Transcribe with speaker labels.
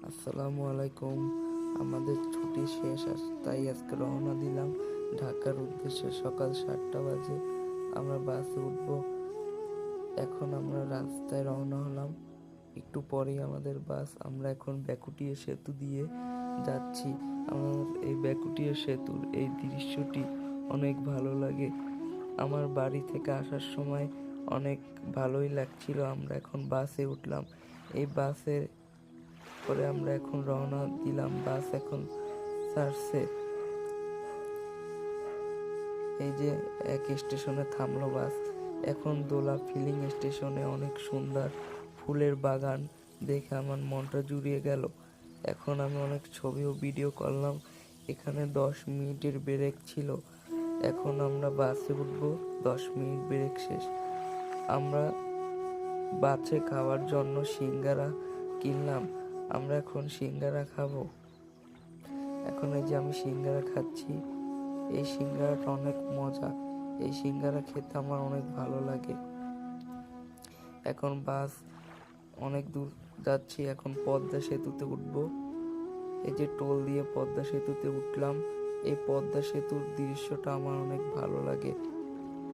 Speaker 1: আসসালামু আলাইকুম। আমাদের ছুটি শেষ, তাই আজকে রওনা দিলাম ঢাকার উদ্দেশ্যে। সকাল 7টা বাজে আমরা বাসে উঠব। এখন আমরা রাস্তায় রওনা হলাম, একটু পরেই আমাদের বাস। আমরা এখন বেকুটিয়া সেতু দিয়ে যাচ্ছি। আমার এই বেকুটিয়া সেতুর এই দৃশ্যটি অনেক ভালো লাগে। আমার বাড়ি থেকে আসার সময় অনেক ভালোই লাগছিল। আমরা এখন বাসে উঠলাম। এই বাসের করে আমরা এখন রওনা দিলাম। বাস এখন ছাড়ছে। এই যে এক স্টেশনে থামলো বাস। এখন দোলা ফিলিং স্টেশনে অনেক সুন্দর ফুলের বাগান দেখে আমার মনটা জুড়িয়ে গেল। এখন আমি অনেক ছবি ও ভিডিও করলাম। এখানে 10 মিনিটের ব্রেক ছিল। এখন আমরা বাসে উঠবো। 10 মিনিট ব্রেক শেষ। আমরা বাসে খাওয়ার জন্য সিঙ্গারা কিনলাম। আমরা এখন সিঙ্গারা খাবো। এখন এই যে আমি সিঙ্গারা খাচ্ছি। এই সিঙ্গারাটা অনেক মজা। এই সিঙ্গারা খেতে আমার অনেক ভালো লাগে। এখন বাস অনেক দূর যাচ্ছি। এখন পদ্মা সেতুতে উঠবো। এই যে টোল দিয়ে পদ্মা সেতুতে উঠলাম। এই পদ্মা সেতুর দৃশ্যটা আমার অনেক ভালো লাগে।